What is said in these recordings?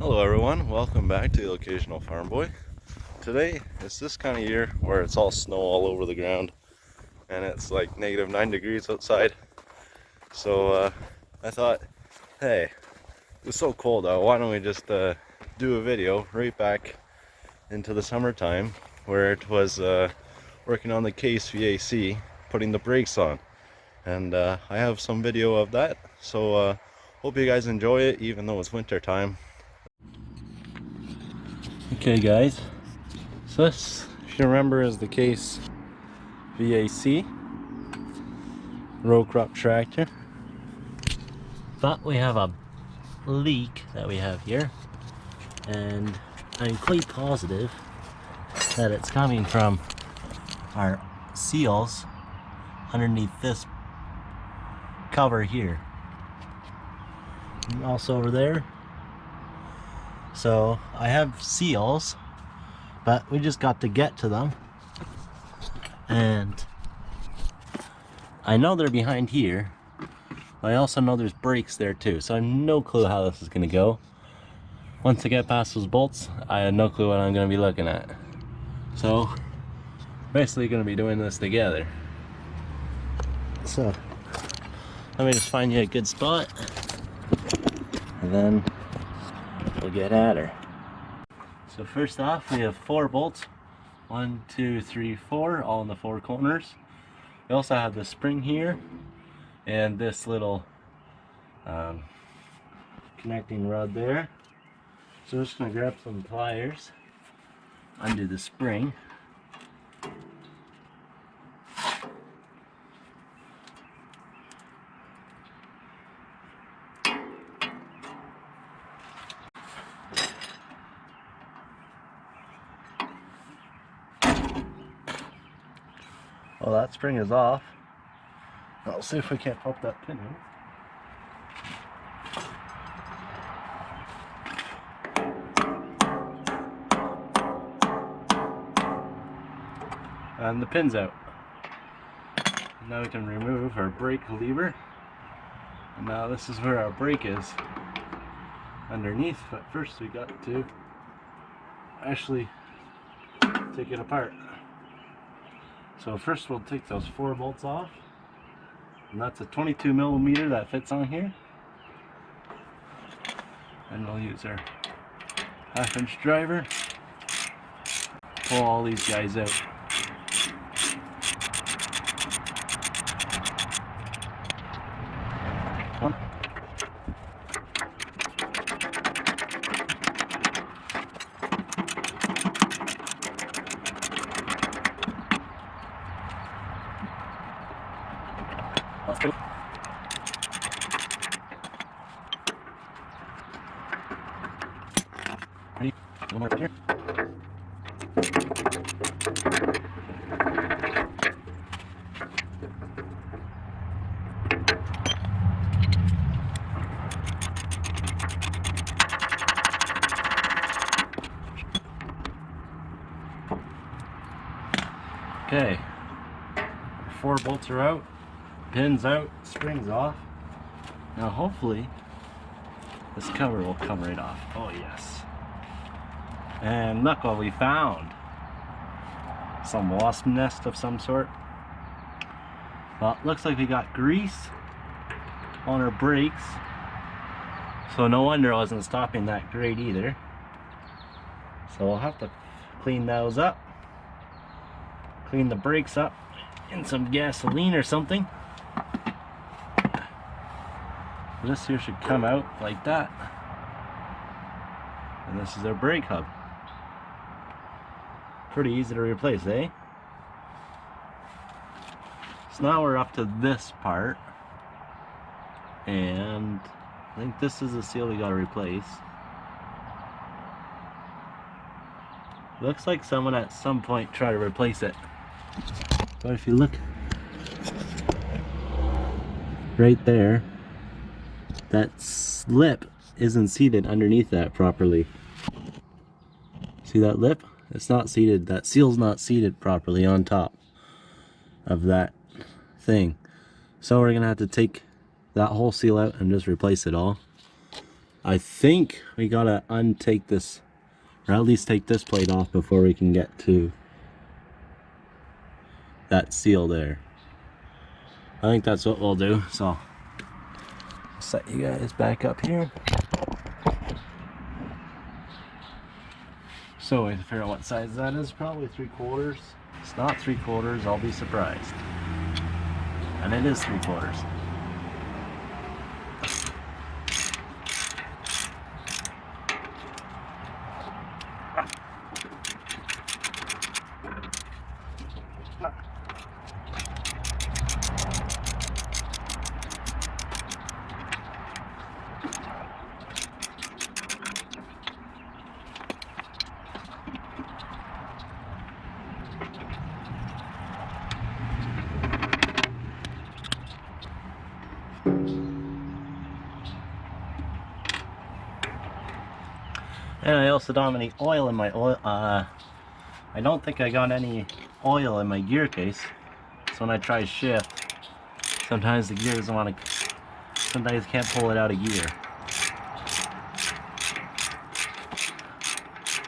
Hello everyone, welcome back to the Occasional Farm Boy. Today it's this kind of year where it's all snow all over the ground and it's like -9 degrees outside. So I thought, hey, it was so cold out, why don't we just do a video right back into the summertime where it was working on the case VAC, putting the brakes on. And I have some video of that, so hope you guys enjoy it even though it's winter time. Okay guys, so this, if you remember, is the case VAC row crop tractor, but we have a leak that we have here, and I'm quite positive that it's coming from our seals underneath this cover here, and also over there. So I have seals, but we just got to get to them, and I know they're behind here. I also know there's brakes there too, so I have no clue how this is gonna go. Once I get past those bolts, I have no clue what I'm gonna be looking at. So basically gonna be doing this together. So let me just find you a good spot, and then we'll get at her. So first off, we have 4 bolts. 1, 2, 3, 4, all in the 4 corners. We also have the spring here and this little connecting rod there. So I'm just going to grab some pliers, undo the spring. Well, that spring is off. I'll see if we can't pop that pin in. And the pin's out. Now we can remove our brake lever. And now this is where our brake is, underneath. But first we got to actually take it apart. So first we'll take those 4 bolts off, and that's a 22mm that fits on here. And we'll use our 1/2-inch driver, pull all these guys out. One. Let's go. Ready? One more here. Okay, 4 bolts are out. Pins out, springs off. Now hopefully this cover will come right off. Oh yes. And look what we found. Some wasp nest of some sort. Well, it looks like we got grease on our brakes. So no wonder I wasn't stopping that great either. So we'll have to clean those up. Clean the brakes up in some gasoline or something. This here should come out like that, and this is our brake hub. Pretty easy to replace, eh? So now we're up to this part, and I think this is the seal we gotta replace. Looks like someone at some point tried to replace it, but if you look right there, that lip isn't seated underneath that properly. See that lip? It's not seated. That seal's not seated properly on top of that thing. So we're gonna have to take that whole seal out and just replace it all. I think we gotta untake this, or at least take this plate off before we can get to that seal there. I think that's what we'll do. So set you guys back up here. So we have to figure out what size that is. Probably 3/4. It's not 3/4, I'll be surprised. And it is 3/4. And I also don't have any oil in my oil. I don't think I got any oil in my gear case. So when I try shift, sometimes the gear doesn't want to. Sometimes can't pull it out of gear.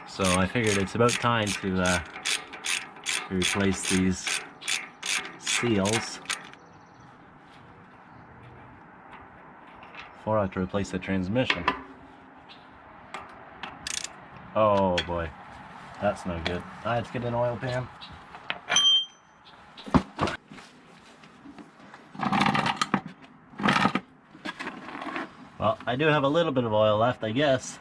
So I figured it's about time to replace these seals before I have to replace the transmission. Oh boy, that's no good. Let's get an oil pan. Well, I do have a little bit of oil left, I guess.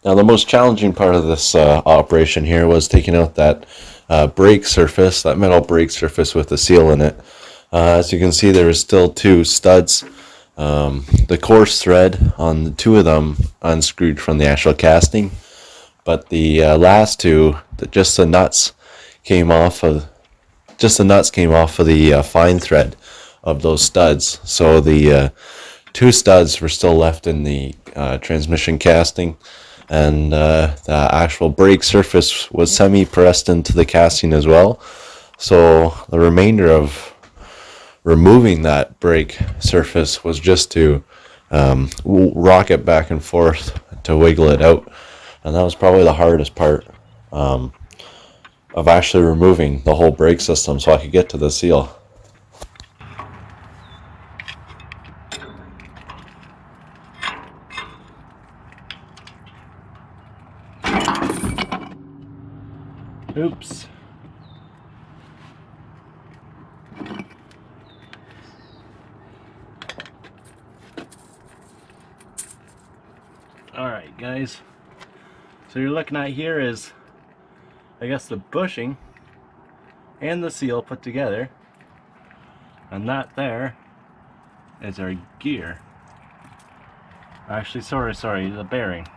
Now the most challenging part of this operation here was taking out that brake surface, that metal brake surface with the seal in it. As you can see, there is still 2 studs. The coarse thread on the 2 of them unscrewed from the actual casting, but the last 2, just the nuts came off of the fine thread of those studs. So the 2 studs were still left in the transmission casting. And the actual brake surface was semi-pressed into the casting as well. So the remainder of removing that brake surface was just to rock it back and forth to wiggle it out. And that was probably the hardest part of actually removing the whole brake system so I could get to the seal. Oops. Alright guys, so you're looking at here is, I guess, the bushing and the seal put together, and that there is our gear. Actually, sorry, the bearing.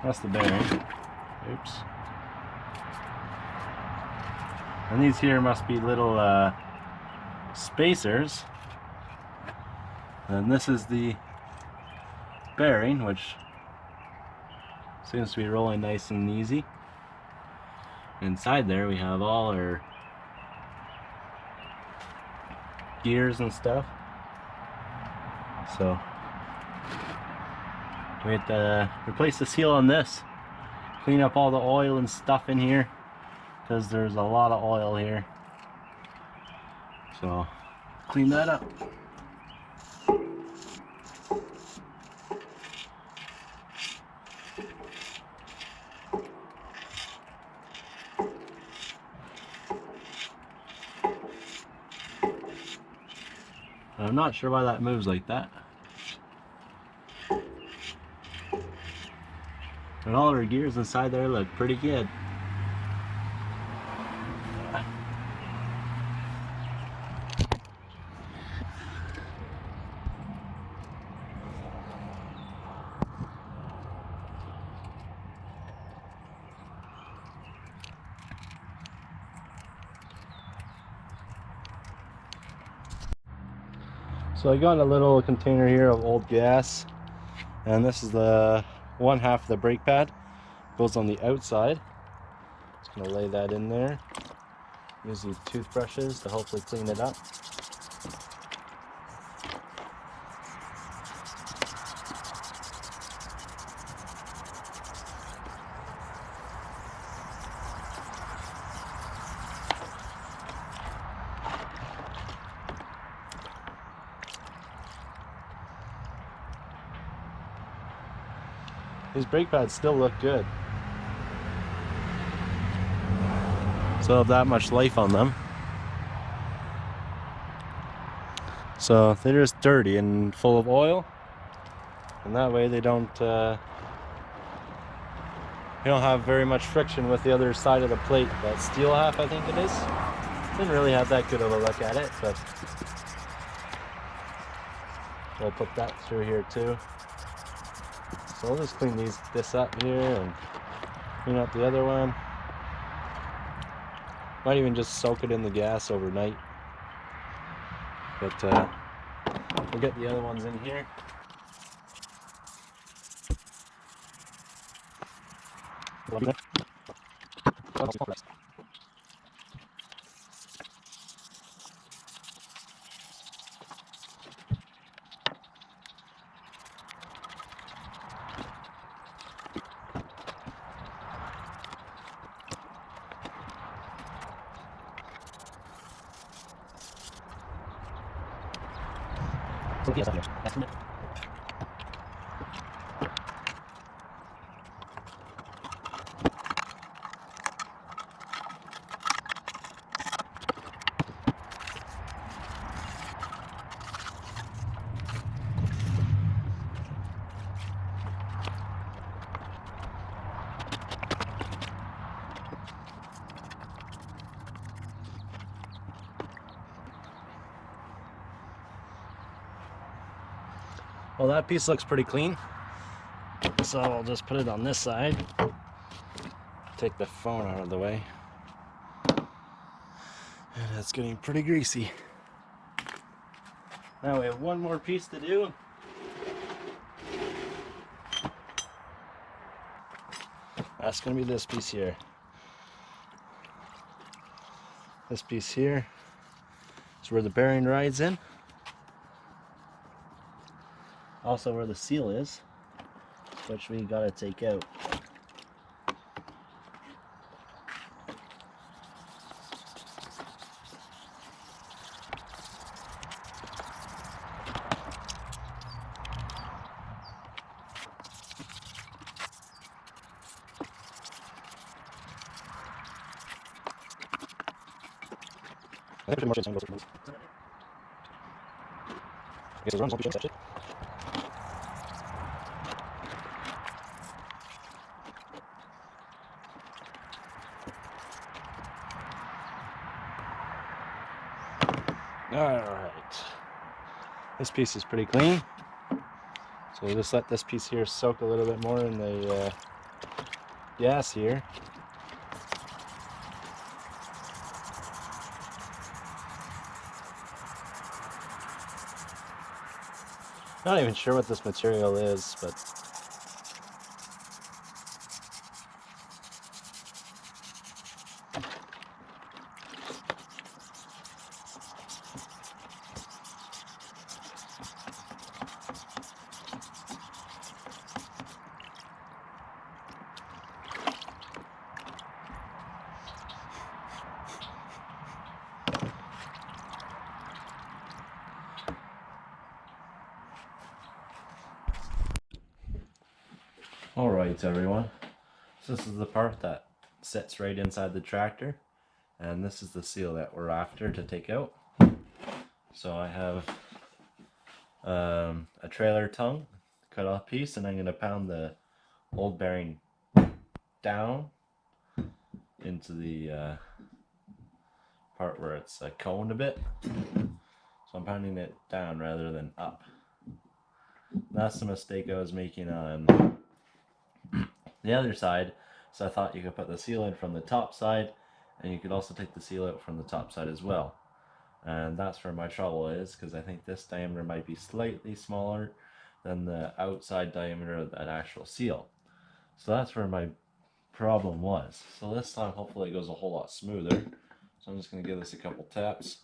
That's the bearing. Oops. And these here must be little spacers. And this is the bearing, which seems to be rolling nice and easy. Inside there we have all our gears and stuff. So we have to replace the seal on this, clean up all the oil and stuff in here, because there's a lot of oil here. So clean that up. I'm not sure why that moves like that. But all our gears inside there look pretty good. So I got a little container here of old gas, and this is the one half of the brake pad. Goes on the outside. Just gonna lay that in there. Use these toothbrushes to hopefully clean it up. These brake pads still look good. Still have that much life on them. So they're just dirty and full of oil, and that way they don't have very much friction with the other side of the plate. That steel half, I think it is. Didn't really have that good of a look at it, but we'll put that through here too. So we'll just clean this up here and clean up the other one. Might even just soak it in the gas overnight. But we'll get the other ones in here. Well, that piece looks pretty clean, so I'll just put it on this side. Take the phone out of the way. And it's getting pretty greasy. Now we have one more piece to do. That's going to be this piece here. This piece here is where the bearing rides in. Also where the seal is, which we gotta take out. Alright, this piece is pretty clean, so we'll just let this piece here soak a little bit more in the gas here. Not even sure what this material is, but alright everyone, so this is the part that sits right inside the tractor, and this is the seal that we're after to take out. So I have a trailer tongue cut off piece, and I'm going to pound the old bearing down into the part where it's coned a bit. So I'm pounding it down rather than up. That's the mistake I was making on the other side. So I thought you could put the seal in from the top side, and you could also take the seal out from the top side as well. And that's where my trouble is, because I think this diameter might be slightly smaller than the outside diameter of that actual seal. So that's where my problem was. So this time hopefully it goes a whole lot smoother. So I'm just going to give this a couple taps.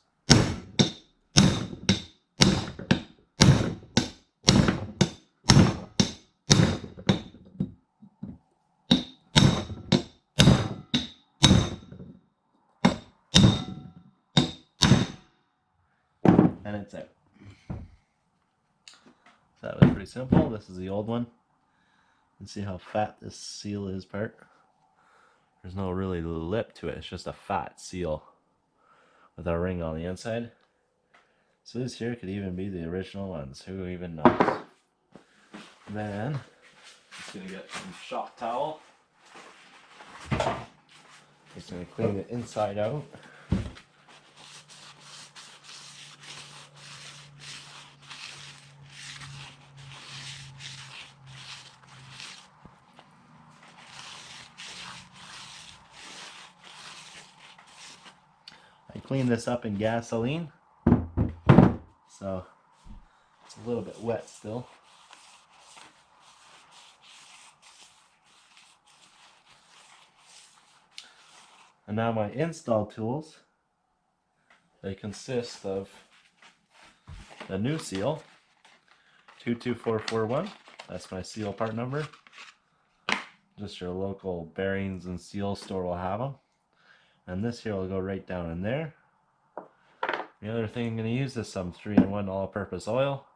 And it's out. So that was pretty simple. This is the old one. You can see how fat this seal is part. There's no really lip to it. It's just a fat seal with a ring on the inside. So this here could even be the original ones. Who even knows? Then, just gonna get some shop towel. Just gonna clean the inside out. I cleaned this up in gasoline, so it's a little bit wet still. And now my install tools, they consist of the new seal, 22441, that's my seal part number. Just your local bearings and seal store will have them. And this here will go right down in there. The other thing I'm going to use is some 3-in-1 all-purpose oil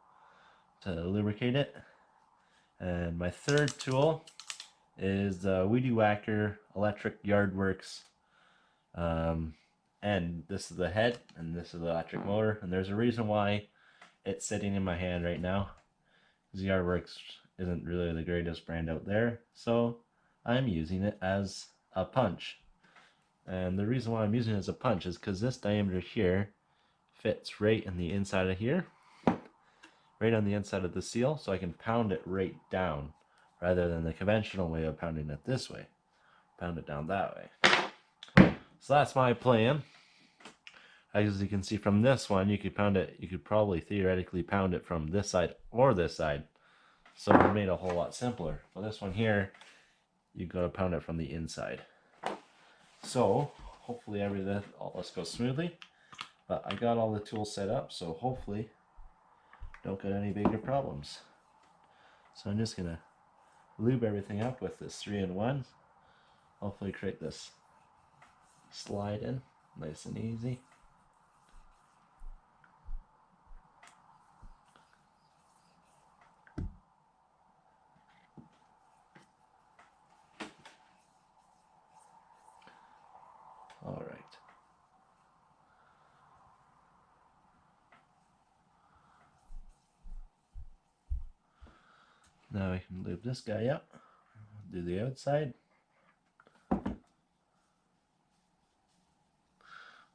to lubricate it. And my third tool is the Weedy Whacker Electric Yardworks. And this is the head, and this is the electric motor. And there's a reason why it's sitting in my hand right now, because Yardworks isn't really the greatest brand out there. So I'm using it as a punch. And the reason why I'm using it as a punch is because this diameter here fits right in the inside of here, right on the inside of the seal, so I can pound it right down rather than the conventional way of pounding it this way. Pound it down that way. So that's my plan. As you can see from this one, you could pound it, you could probably theoretically pound it from this side or this side. So it made a whole lot simpler. But this one here, you gotta pound it from the inside. So hopefully all this goes smoothly. But I got all the tools set up, so hopefully don't get any bigger problems. So I'm just gonna lube everything up with this 3-in-1. Hopefully create this slide in nice and easy. All right. Now I can lube this guy up, do the outside.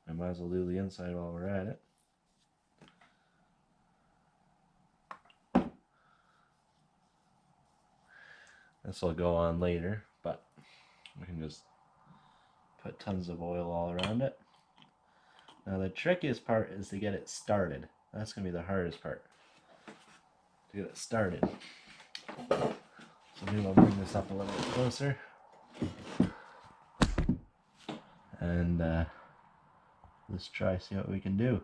I might as well do the inside while we're at it. This will go on later, but we can just put tons of oil all around it. Now the trickiest part is to get it started. That's going to be the hardest part, to get it started. So maybe I'll bring this up a little bit closer. And let's try see what we can do.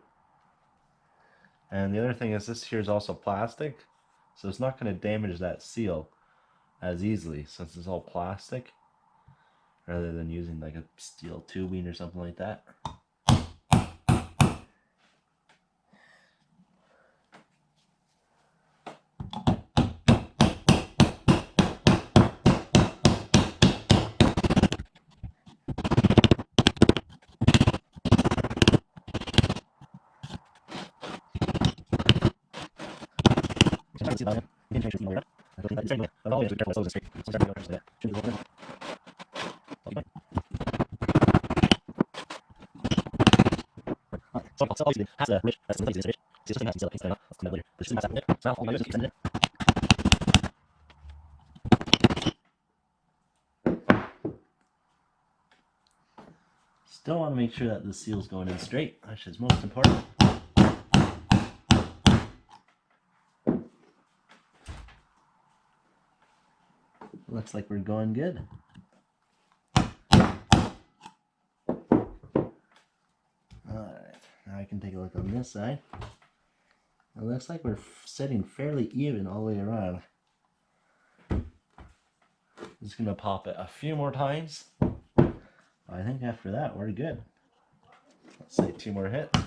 And the other thing is this here is also plastic, so it's not going to damage that seal as easily since it's all plastic, rather than using like a steel tubing or something like that. Still want to make sure that the seal's going in straight, which is most important. looks like we're going good. Alright, now I can take a look on this side. It looks like we're sitting fairly even all the way around. Just gonna pop it a few more times. I think after that we're good. Let's say 2 more hits.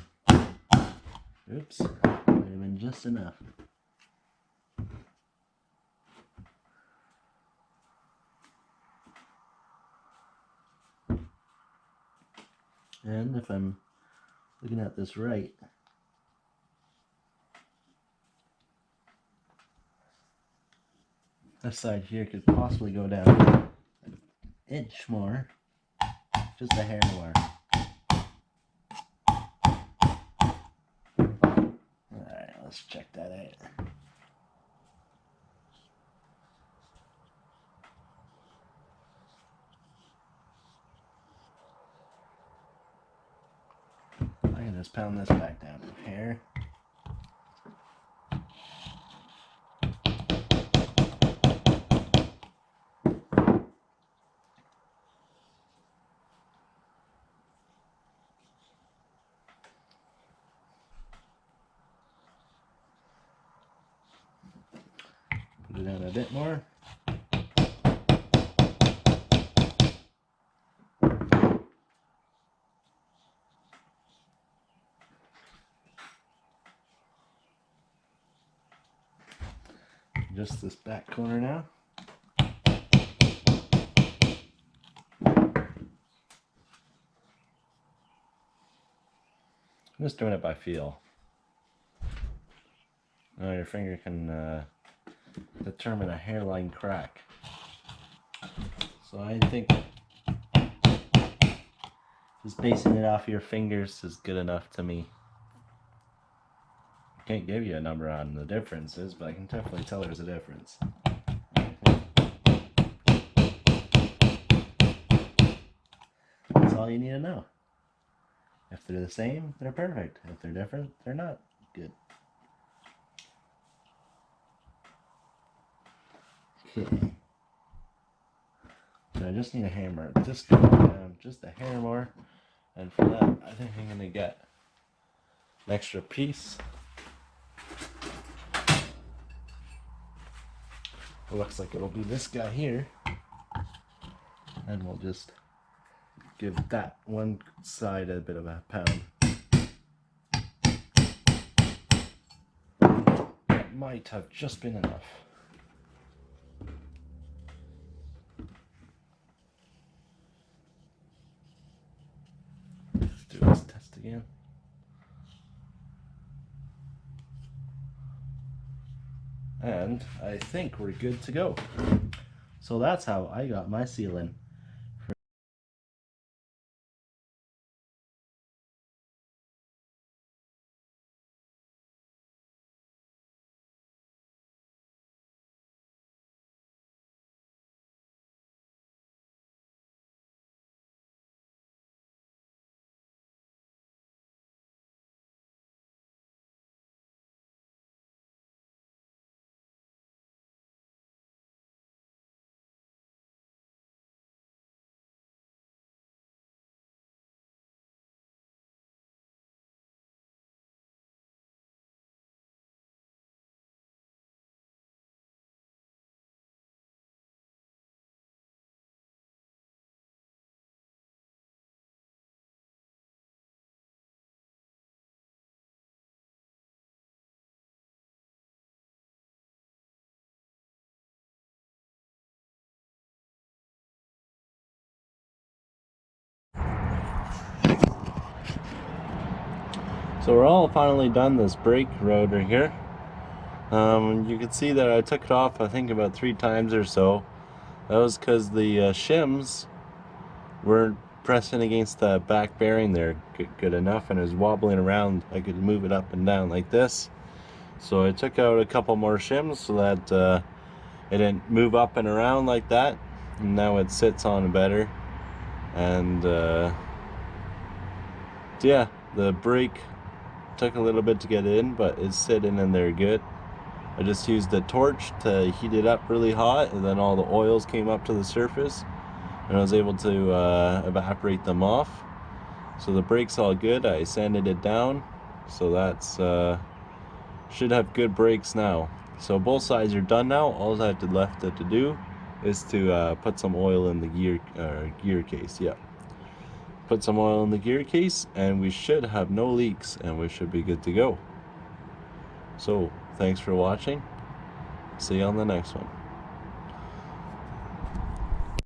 Oops, might have been just enough. And if I'm looking at this right, this side here could possibly go down an inch more, just a hair more. Alright, let's check that out. I can just pound this back down from here. Put it down a bit more. Just this back corner now. I'm just doing it by feel. Now your finger can determine a hairline crack. So I think just basing it off your fingers is good enough to me. I can't give you a number on the differences, but I can definitely tell there's a difference. That's all you need to know. If they're the same, they're perfect. If they're different, they're not good. Okay. So I just need a hammer. Just go down just a hair more. And for that, I think I'm gonna get an extra piece. It looks like it'll be this guy here. And we'll just give that one side a bit of a pound. That might have just been enough. Let's do this test again. And I think we're good to go. So that's how I got my ceiling. So we're all finally done this brake rotor here. You can see that I took it off I think about 3 times or so. That was because the shims weren't pressing against the back bearing there good enough, and it was wobbling around. I could move it up and down like this. So I took out a couple more shims so that it didn't move up and around like that, and now it sits on better. And yeah, the brake took a little bit to get in, but it's sitting in there good. I just used a torch to heat it up really hot, and then all the oils came up to the surface, and I was able to evaporate them off. So the brake's all good. I sanded it down, so that's should have good brakes now. So both sides are done now. All I have to left to do is to put some oil in the gear case. Yeah, put some oil in the gear case, and we should have no leaks, and we should be good to go. So thanks for watching. See you on the next one.